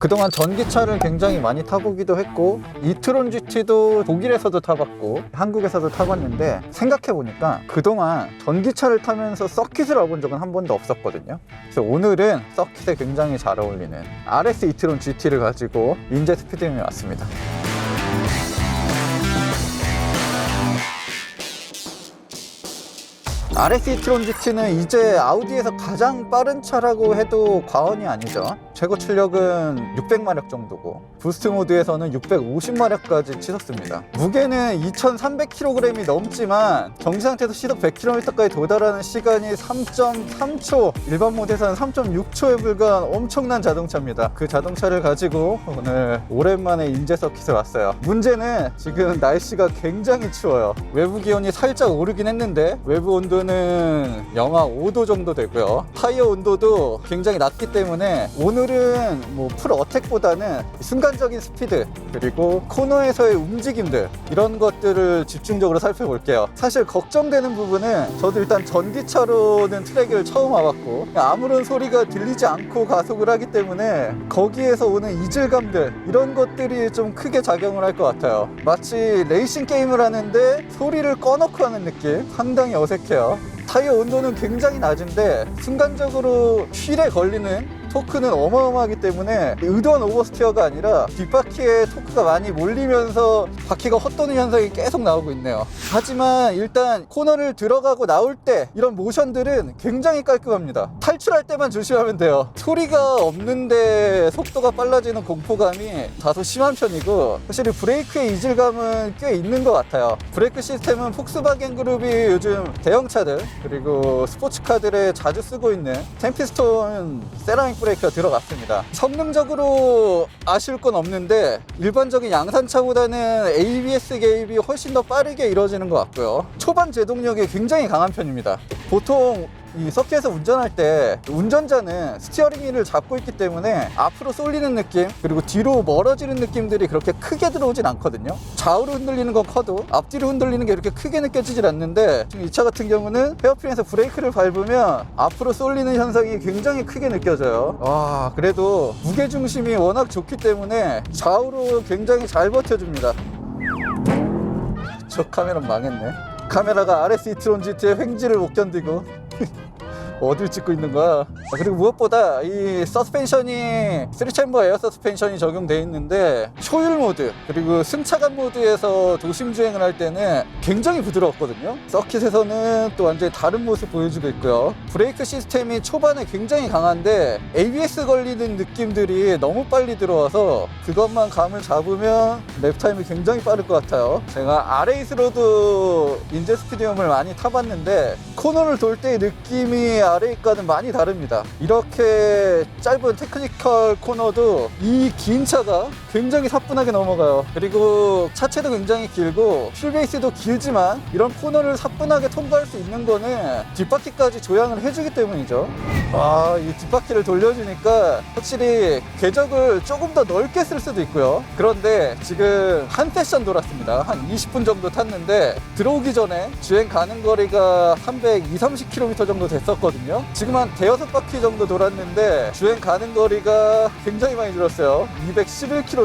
그동안 전기차를 굉장히 많이 타보기도 했고 이트론 GT도 독일에서도 타봤고 한국에서도 타봤는데 생각해보니까 그동안 전기차를 타면서 서킷을 와본 적은 한 번도 없었거든요. 그래서 오늘은 서킷에 굉장히 잘 어울리는 RS 이트론 GT를 가지고 인제 스피드움에 왔습니다. RS 이트론 GT는 이제 아우디에서 가장 빠른 차라고 해도 과언이 아니죠. 최고 출력은 600마력 정도고 부스트 모드에서는 650마력까지 치솟습니다. 무게는 2300kg이 넘지만 정지 상태에서 시속 100km까지 도달하는 시간이 3.3초, 일반 모드에서는 3.6초에 불과한 엄청난 자동차입니다. 그 자동차를 가지고 오늘 오랜만에 인제 서킷에 왔어요. 문제는 지금 날씨가 굉장히 추워요. 외부 기온이 살짝 오르긴 했는데 외부 온도는 영하 5도 정도 되고요. 타이어 온도도 굉장히 낮기 때문에 오늘은 풀 어택보다는 순간적인 스피드 그리고 코너에서의 움직임들 이런 것들을 집중적으로 살펴볼게요. 사실 걱정되는 부분은 저도 일단 전기차로는 트랙을 처음 와봤고 아무런 소리가 들리지 않고 가속을 하기 때문에 거기에서 오는 이질감들 이런 것들이 좀 크게 작용을 할 것 같아요. 마치 레이싱 게임을 하는데 소리를 꺼놓고 하는 느낌, 상당히 어색해요. 타이어 온도는 굉장히 낮은데 순간적으로 휠에 걸리는 토크는 어마어마하기 때문에 의도한 오버스티어가 아니라 뒷바퀴에 토크가 많이 몰리면서 바퀴가 헛도는 현상이 계속 나오고 있네요. 하지만 일단 코너를 들어가고 나올 때 이런 모션들은 굉장히 깔끔합니다. 탈출할 때만 조심하면 돼요. 소리가 없는데 속도가 빨라지는 공포감이 다소 심한 편이고 확실히 브레이크의 이질감은 꽤 있는 것 같아요. 브레이크 시스템은 폭스바겐 그룹이 요즘 대형차들 그리고 스포츠카들에 자주 쓰고 있는 템피스톤 세라믹 브레이크가 들어갔습니다. 성능적으로 아쉬울 건 없는데 일반적인 양산차보다는 ABS 개입이 훨씬 더 빠르게 이루어지는 것 같고요. 초반 제동력이 굉장히 강한 편입니다. 보통 이 서킷에서 운전할 때 운전자는 스티어링 휠을 잡고 있기 때문에 앞으로 쏠리는 느낌 그리고 뒤로 멀어지는 느낌들이 그렇게 크게 들어오진 않거든요. 좌우로 흔들리는 건 커도 앞뒤로 흔들리는 게 이렇게 크게 느껴지질 않는데 지금 이 차 같은 경우는 헤어핀에서 브레이크를 밟으면 앞으로 쏠리는 현상이 굉장히 크게 느껴져요. 와, 그래도 무게중심이 워낙 좋기 때문에 좌우로 굉장히 잘 버텨줍니다. 저 카메라 망했네. 카메라가 RS 이트론 GT의 횡지를 못 견디고 어딜 찍고 있는 거야. 그리고 무엇보다 이 서스펜션이 3챔버 에어 서스펜션이 적용되어 있는데 효율 모드 그리고 승차감 모드에서 도심 주행을 할 때는 굉장히 부드럽거든요. 서킷에서는 또 완전히 다른 모습 보여주고 있고요. 브레이크 시스템이 초반에 굉장히 강한데 ABS 걸리는 느낌들이 너무 빨리 들어와서 그것만 감을 잡으면 랩타임이 굉장히 빠를 것 같아요. 제가 R8로도 인제 스피디움을 많이 타봤는데 코너를 돌 때의 느낌이 RA과는 많이 다릅니다. 이렇게 짧은 테크니컬 코너도 이 긴 차가 굉장히 사뿐하게 넘어가요. 그리고 차체도 굉장히 길고 휠베이스도 길지만 이런 코너를 사뿐하게 통과할 수 있는 거는 뒷바퀴까지 조향을 해주기 때문이죠. 이 뒷바퀴를 돌려주니까 확실히 궤적을 조금 더 넓게 쓸 수도 있고요. 그런데 지금 한 세션 돌았습니다. 한 20분 정도 탔는데 들어오기 전에 주행 가는 거리가 320-30km 정도 됐었거든요. 지금 한 대여섯 바퀴 정도 돌았는데 주행 가는 거리가 굉장히 많이 줄었어요. 211km.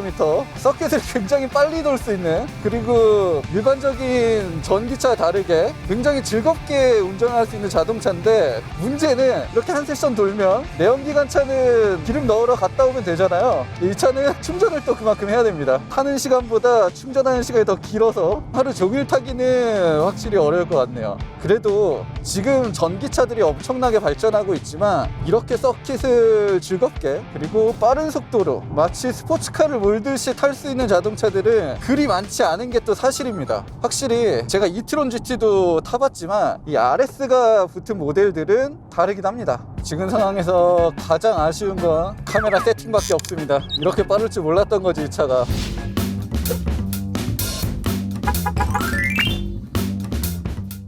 서킷을 굉장히 빨리 돌 수 있는 그리고 일반적인 전기차와 다르게 굉장히 즐겁게 운전할 수 있는 자동차인데 문제는 이렇게 한 세션 돌면 내연기관차는 기름 넣으러 갔다 오면 되잖아요. 이 차는 충전을 또 그만큼 해야 됩니다. 타는 시간보다 충전하는 시간이 더 길어서 하루 종일 타기는 확실히 어려울 것 같네요. 그래도 지금 전기차들이 엄청나게 발전하고 있지만 이렇게 서킷을 즐겁게 그리고 빠른 속도로 마치 스포츠카를 몰듯이 탈 수 있는 자동차들은 그리 많지 않은 게 또 사실입니다. 확실히 제가 이트론 GT도 타봤지만 이 RS가 붙은 모델들은 다르긴 합니다. 지금 상황에서 가장 아쉬운 건 카메라 세팅밖에 없습니다. 이렇게 빠를 줄 몰랐던 거지 이 차가.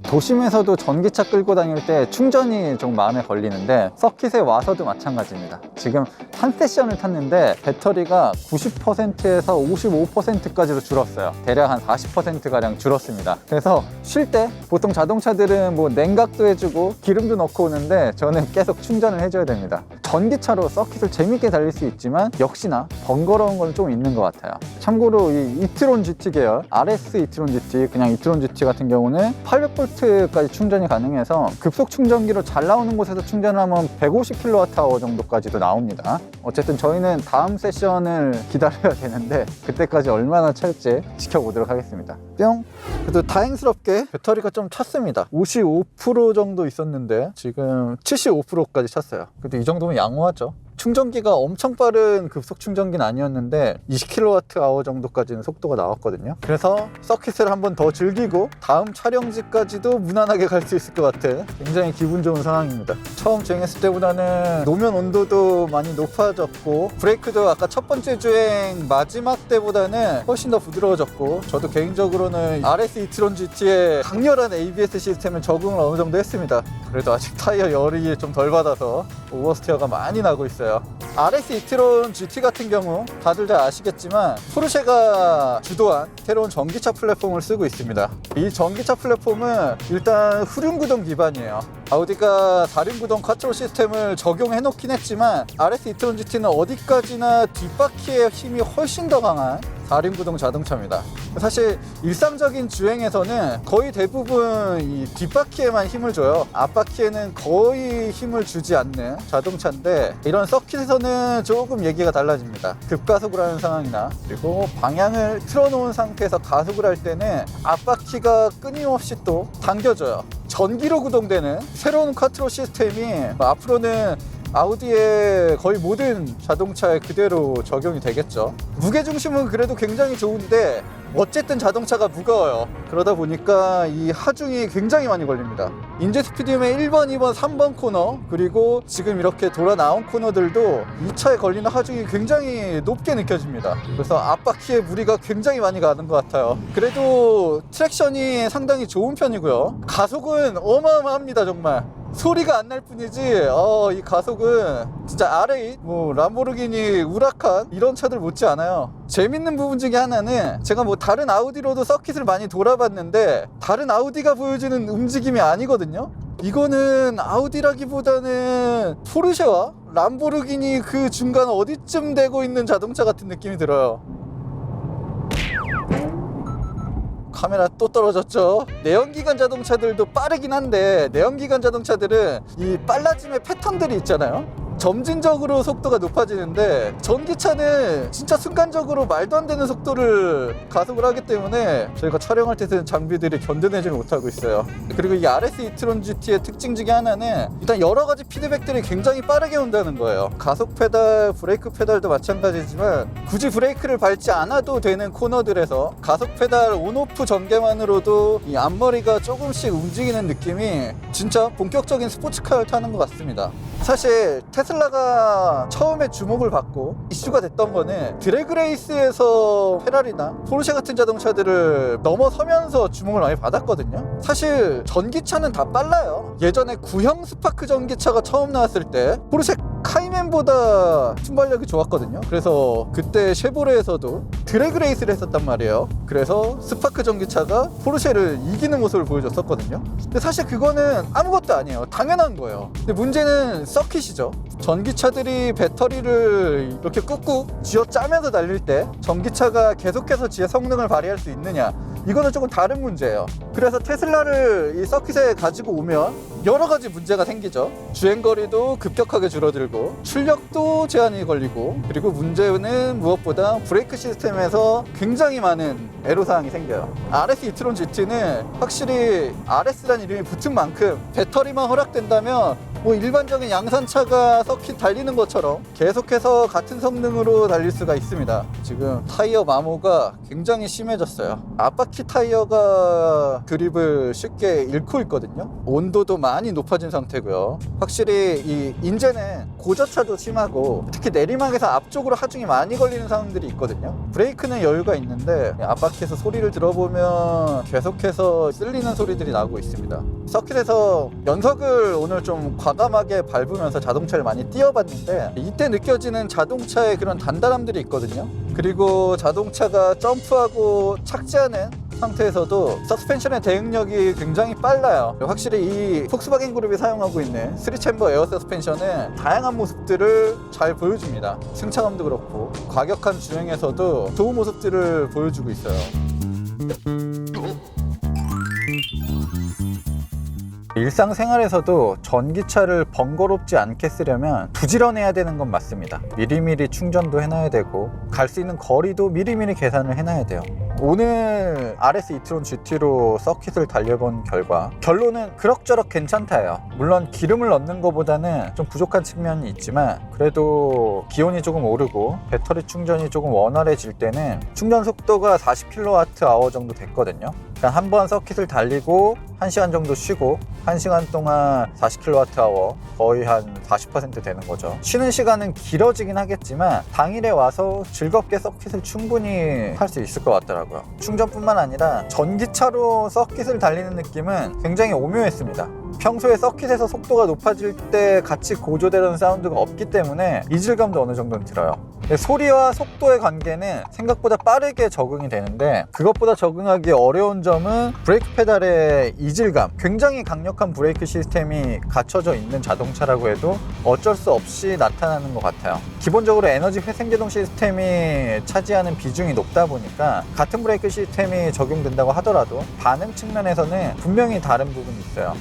도심에서도 전기차 끌고 다닐 때 충전이 좀 마음에 걸리는데 서킷에 와서도 마찬가지입니다. 지금 한 세션을 탔는데 배터리가 90%에서 55%까지로 줄었어요. 대략 한 40%가량 줄었습니다. 그래서 쉴 때 보통 자동차들은 냉각도 해주고 기름도 넣고 오는데 저는 계속 충전을 해줘야 됩니다. 전기차로 서킷을 재밌게 달릴 수 있지만 역시나 번거로운 건 좀 있는 것 같아요. 참고로 이 이트론 GT 계열 RS 이트론 GT, 그냥 이트론 GT 같은 경우는 800V까지 충전이 가능해서 급속 충전기로 잘 나오는 곳에서 충전을 하면 150kWh 정도까지도 나옵니다. 어쨌든 저희는 다음 세션을 기다려야 되는데 그때까지 얼마나 찰지 지켜보도록 하겠습니다. 뿅! 그래도 다행스럽게 배터리가 좀 찼습니다. 55% 정도 있었는데 지금 75%까지 찼어요. 그래도 이 정도면 양호하죠. 충전기가 엄청 빠른 급속 충전기는 아니었는데 20kWh 정도까지는 속도가 나왔거든요. 그래서 서킷을 한번 더 즐기고 다음 촬영지까지도 무난하게 갈 수 있을 것 같은 굉장히 기분 좋은 상황입니다. 처음 주행했을 때보다는 노면 온도도 많이 높아졌고 브레이크도 아까 첫 번째 주행 마지막 때보다는 훨씬 더 부드러워졌고, 저도 개인적으로는 RS 이트론 GT의 강렬한 ABS 시스템을 적응을 어느 정도 했습니다. 그래도 아직 타이어 열이 좀 덜 받아서 오버스티어가 많이 나고 있어요. RS 이트론 GT 같은 경우 다들 잘 아시겠지만 포르쉐가 주도한 새로운 전기차 플랫폼을 쓰고 있습니다. 이 전기차 플랫폼은 일단 후륜구동 기반이에요. 아우디가 4륜구동 쿼트로 시스템을 적용해 놓긴 했지만 RS 이트론 GT는 어디까지나 뒷바퀴의 힘이 훨씬 더 강한 4륜구동 자동차입니다. 사실 일상적인 주행에서는 거의 대부분 이 뒷바퀴에만 힘을 줘요. 앞바퀴에는 거의 힘을 주지 않는 자동차인데, 이런 서킷에서는 조금 얘기가 달라집니다. 급가속을 하는 상황이나 그리고 방향을 틀어놓은 상태에서 가속을 할 때는 앞바퀴가 끊임없이 또 당겨줘요. 전기로 구동되는 새로운 쿼트로 시스템이 앞으로는 아우디의 거의 모든 자동차에 그대로 적용이 되겠죠. 무게중심은 그래도 굉장히 좋은데 어쨌든 자동차가 무거워요. 그러다 보니까 이 하중이 굉장히 많이 걸립니다. 인제스피디움의 1번, 2번, 3번 코너, 그리고 지금 이렇게 돌아 나온 코너들도 이 차에 걸리는 하중이 굉장히 높게 느껴집니다. 그래서 앞바퀴에 무리가 굉장히 많이 가는 것 같아요. 그래도 트랙션이 상당히 좋은 편이고요. 가속은 어마어마합니다. 정말 소리가 안 날 뿐이지 이 가속은 진짜 R8, 람보르기니, 우라칸 이런 차들 못지 않아요. 재밌는 부분 중에 하나는 제가 다른 아우디로도 서킷을 많이 돌아봤는데 다른 아우디가 보여주는 움직임이 아니거든요. 이거는 아우디라기보다는 포르쉐와 람보르기니 그 중간 어디쯤 되고 있는 자동차 같은 느낌이 들어요. 카메라 또 떨어졌죠. 내연기관 자동차들도 빠르긴 한데 내연기관 자동차들은 이 빨라짐의 패턴들이 있잖아요. 점진적으로 속도가 높아지는데 전기차는 진짜 순간적으로 말도 안 되는 속도를 가속을 하기 때문에 저희가 촬영할 때 쓰는 장비들이 견뎌내지 못하고 있어요. 그리고 이 RS 이트론 GT의 특징 중에 하나는 일단 여러 가지 피드백들이 굉장히 빠르게 온다는 거예요. 가속 페달, 브레이크 페달도 마찬가지지만 굳이 브레이크를 밟지 않아도 되는 코너들에서 가속 페달 온오프 전개만으로도 이 앞머리가 조금씩 움직이는 느낌이 진짜 본격적인 스포츠카를 타는 것 같습니다. 사실 테슬라가 처음에 주목을 받고 이슈가 됐던 거는 드래그레이스에서 페라리나 포르쉐 같은 자동차들을 넘어서면서 주목을 많이 받았거든요. 사실 전기차는 다 빨라요. 예전에 구형 스파크 전기차가 처음 나왔을 때 포르쉐 카이맨보다 순발력이 좋았거든요. 그래서 그때 쉐보레에서도 드래그레이스를 했었단 말이에요. 그래서 스파크 전기차가 포르쉐를 이기는 모습을 보여줬었거든요. 근데 사실 그거는 아무것도 아니에요. 당연한 거예요. 근데 문제는 서킷이죠. 전기차들이 배터리를 이렇게 꾹꾹 쥐어짜면서 달릴 때 전기차가 계속해서 지의 성능을 발휘할 수 있느냐, 이거는 조금 다른 문제예요. 그래서 테슬라를 이 서킷에 가지고 오면 여러 가지 문제가 생기죠. 주행거리도 급격하게 줄어들고 출력도 제한이 걸리고, 그리고 문제는 무엇보다 브레이크 시스템에서 굉장히 많은 애로사항이 생겨요. RS 이트론 GT는 확실히 RS라는 이름이 붙은 만큼 배터리만 허락된다면 일반적인 양산차가 서킷 달리는 것처럼 계속해서 같은 성능으로 달릴 수가 있습니다. 지금 타이어 마모가 굉장히 심해졌어요. 앞바퀴 타이어가 그립을 쉽게 잃고 있거든요. 온도도 많이 높아진 상태고요. 확실히 이 인제는 고저차도 심하고 특히 내리막에서 앞쪽으로 하중이 많이 걸리는 상황들이 있거든요. 브레이크는 여유가 있는데 앞바퀴에서 소리를 들어보면 계속해서 쓸리는 소리들이 나고 있습니다. 서킷에서 연석을 오늘 좀 과감하게 밟으면서 자동차를 많이 띄워봤는데 이때 느껴지는 자동차의 그런 단단함들이 있거든요. 그리고 자동차가 점프하고 착지하는 상태에서도 서스펜션의 대응력이 굉장히 빨라요. 확실히 이 폭스바겐 그룹이 사용하고 있는 3챔버 에어 서스펜션은 다양한 모습들을 잘 보여줍니다. 승차감도 그렇고 과격한 주행에서도 좋은 모습들을 보여주고 있어요. 일상생활에서도 전기차를 번거롭지 않게 쓰려면 부지런해야 되는 건 맞습니다. 미리미리 충전도 해놔야 되고 갈 수 있는 거리도 미리미리 계산을 해놔야 돼요. 오늘 RS e-tron GT로 서킷을 달려본 결과 결론은 그럭저럭 괜찮다예요. 물론 기름을 넣는 것보다는 좀 부족한 측면이 있지만 그래도 기온이 조금 오르고 배터리 충전이 조금 원활해질 때는 충전 속도가 40kWh 정도 됐거든요. 그러니까 한번 서킷을 달리고 1시간 정도 쉬고 1시간 동안 40kWh 거의 한 40% 되는 거죠. 쉬는 시간은 길어지긴 하겠지만 당일에 와서 즐겁게 서킷을 충분히 할 수 있을 것 같더라고요. 충전뿐만 아니라 전기차로 서킷을 달리는 느낌은 굉장히 오묘했습니다. 평소에 서킷에서 속도가 높아질 때 같이 고조되는 사운드가 없기 때문에 이질감도 어느 정도는 들어요. 소리와 속도의 관계는 생각보다 빠르게 적응이 되는데 그것보다 적응하기 어려운 점은 브레이크 페달의 이질감, 굉장히 강력한 브레이크 시스템이 갖춰져 있는 자동차라고 해도 어쩔 수 없이 나타나는 것 같아요. 기본적으로 에너지 회생제동 시스템이 차지하는 비중이 높다 보니까 같은 브레이크 시스템이 적용된다고 하더라도 반응 측면에서는 분명히 다른 부분이 있어요.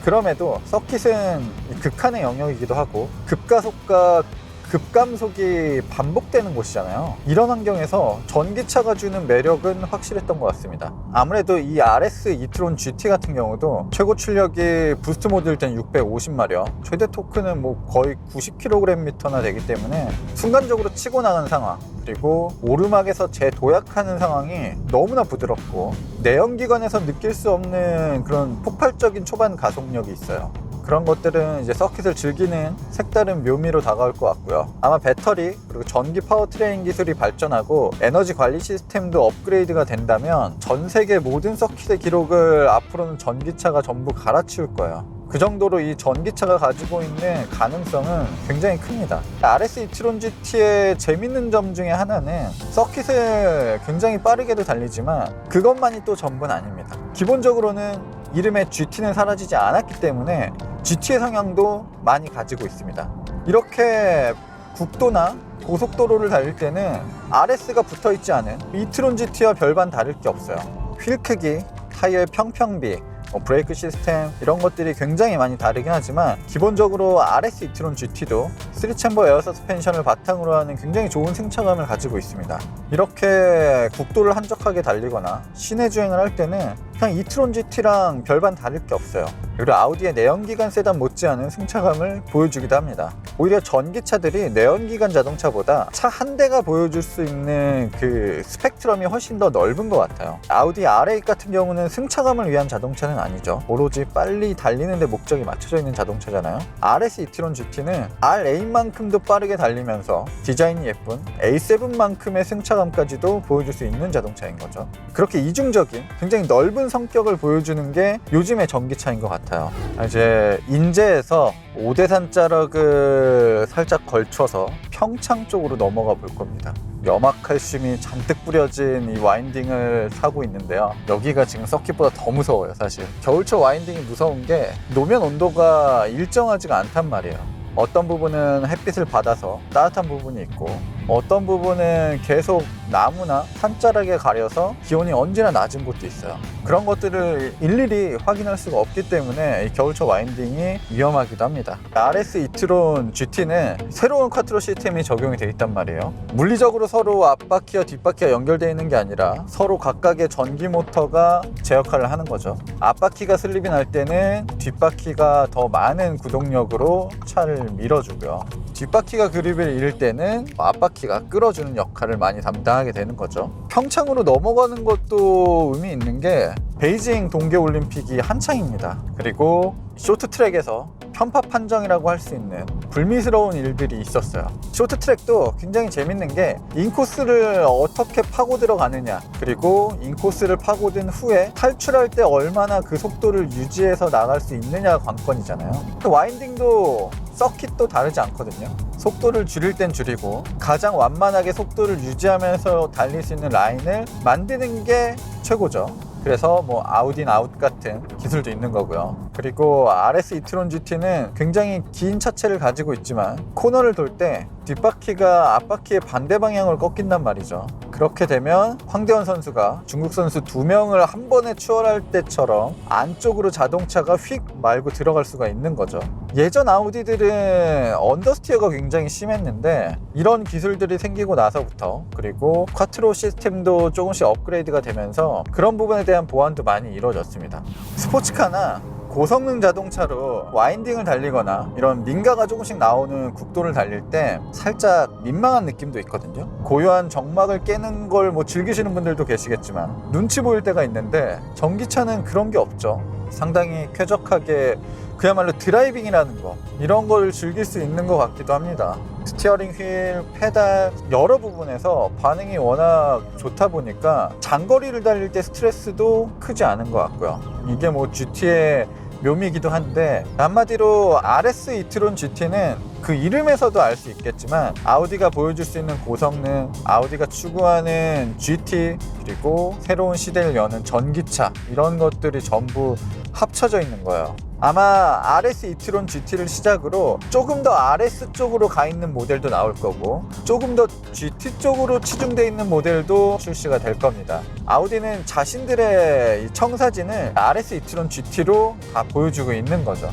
그럼에도 서킷은 극한의 영역이기도 하고 급가속과 급감속이 반복되는 곳이잖아요. 이런 환경에서 전기차가 주는 매력은 확실했던 것 같습니다. 아무래도 이 RS e-tron GT 같은 경우도 최고 출력이 부스트 모드일 땐 650마력, 최대 토크는 뭐 거의 90kgm나 되기 때문에 순간적으로 치고 나가는 상황, 그리고 오르막에서 재도약하는 상황이 너무나 부드럽고 내연기관에서 느낄 수 없는 그런 폭발적인 초반 가속력이 있어요. 그런 것들은 이제 서킷을 즐기는 색다른 묘미로 다가올 것 같고요. 아마 배터리 그리고 전기 파워트레인 기술이 발전하고 에너지 관리 시스템도 업그레이드가 된다면 전 세계 모든 서킷의 기록을 앞으로는 전기차가 전부 갈아치울 거예요. 그 정도로 이 전기차가 가지고 있는 가능성은 굉장히 큽니다. RS e-tron GT의 재밌는 점 중에 하나는 서킷을 굉장히 빠르게도 달리지만 그것만이 또 전부는 아닙니다. 기본적으로는 이름의 GT는 사라지지 않았기 때문에 GT의 성향도 많이 가지고 있습니다. 이렇게 국도나 고속도로를 달릴 때는 RS가 붙어있지 않은 e-tron GT와 별반 다를 게 없어요. 휠 크기, 타이어의 평평비, 브레이크 시스템 이런 것들이 굉장히 많이 다르긴 하지만 기본적으로 RS e-tron GT도 3챔버 에어 서스펜션을 바탕으로 하는 굉장히 좋은 승차감을 가지고 있습니다. 이렇게 국도를 한적하게 달리거나 시내 주행을 할 때는 그냥 e-tron GT랑 별반 다를 게 없어요. 그리고 아우디의 내연기관 세단 못지않은 승차감을 보여주기도 합니다. 오히려 전기차들이 내연기관 자동차보다 차 한 대가 보여줄 수 있는 그 스펙트럼이 훨씬 더 넓은 것 같아요. 아우디 R8 같은 경우는 승차감을 위한 자동차는 아니죠. 오로지 빨리 달리는 데 목적이 맞춰져 있는 자동차잖아요. RS e-tron GT는 R8만큼도 빠르게 달리면서 디자인이 예쁜 A7만큼의 승차감까지도 보여줄 수 있는 자동차인 거죠. 그렇게 이중적인 굉장히 넓은 성격을 보여주는 게 요즘의 전기차인 것 같아요. 이제 인제에서 오대산 자락을 살짝 걸쳐서 평창 쪽으로 넘어가 볼 겁니다. 염화칼슘이 잔뜩 뿌려진 이 와인딩을 타고 있는데요. 여기가 지금 서킷보다 더 무서워요, 사실. 겨울철 와인딩이 무서운 게 노면 온도가 일정하지가 않단 말이에요. 어떤 부분은 햇빛을 받아서 따뜻한 부분이 있고 어떤 부분은 계속 나무나 산자락에 가려서 기온이 언제나 낮은 곳도 있어요. 그런 것들을 일일이 확인할 수가 없기 때문에 이 겨울철 와인딩이 위험하기도 합니다. RS e-tron GT는 새로운 쿼트로 시스템이 적용이 되어 있단 말이에요. 물리적으로 서로 앞바퀴와 뒷바퀴가 연결되어 있는 게 아니라 서로 각각의 전기 모터가 제 역할을 하는 거죠. 앞바퀴가 슬립이 날 때는 뒷바퀴가 더 많은 구동력으로 차를 밀어주고요. 뒷바퀴가 그립을 잃을 때는 앞바퀴가 끌어주는 역할을 많이 담당하게 되는 거죠. 평창으로 넘어가는 것도 의미 있는 게 베이징 동계올림픽이 한창입니다. 그리고 쇼트트랙에서 편파 판정이라고 할 수 있는 불미스러운 일들이 있었어요. 쇼트트랙도 굉장히 재밌는 게 인코스를 어떻게 파고 들어가느냐, 그리고 인코스를 파고든 후에 탈출할 때 얼마나 그 속도를 유지해서 나갈 수 있느냐가 관건이잖아요. 와인딩도 서킷도 다르지 않거든요. 속도를 줄일 땐 줄이고 가장 완만하게 속도를 유지하면서 달릴 수 있는 라인을 만드는 게 최고죠. 그래서 뭐 아웃인 아웃 같은 기술도 있는 거고요. 그리고 RS 이트론 GT는 굉장히 긴 차체를 가지고 있지만 코너를 돌 때 뒷바퀴가 앞바퀴의 반대 방향으로 꺾인단 말이죠. 그렇게 되면 황대현 선수가 중국 선수 2명을 한 번에 추월할 때처럼 안쪽으로 자동차가 휙 말고 들어갈 수가 있는 거죠. 예전 아우디들은 언더스티어가 굉장히 심했는데 이런 기술들이 생기고 나서부터, 그리고 쿼트로 시스템도 조금씩 업그레이드가 되면서 그런 부분에 대한 보완도 많이 이루어졌습니다. 스포츠카나 고성능 자동차로 와인딩을 달리거나 이런 민가가 조금씩 나오는 국도를 달릴 때 살짝 민망한 느낌도 있거든요. 고요한 정막을 깨는 걸 뭐 즐기시는 분들도 계시겠지만 눈치 보일 때가 있는데 전기차는 그런 게 없죠. 상당히 쾌적하게 그야말로 드라이빙이라는 거, 이런 걸 즐길 수 있는 것 같기도 합니다. 스티어링 휠, 페달 여러 부분에서 반응이 워낙 좋다 보니까 장거리를 달릴 때 스트레스도 크지 않은 것 같고요. 이게 뭐 GT의 묘미이기도 한데, 한마디로 RS 이트론 GT는 그 이름에서도 알 수 있겠지만 아우디가 보여줄 수 있는 고성능, 아우디가 추구하는 GT, 그리고 새로운 시대를 여는 전기차, 이런 것들이 전부 합쳐져 있는 거예요. 아마 RS 이트론 GT를 시작으로 조금 더 RS 쪽으로 가 있는 모델도 나올 거고, 조금 더 GT 쪽으로 치중되어 있는 모델도 출시가 될 겁니다. 아우디는 자신들의 이 청사진을 RS 이트론 GT로 다 보여주고 있는 거죠.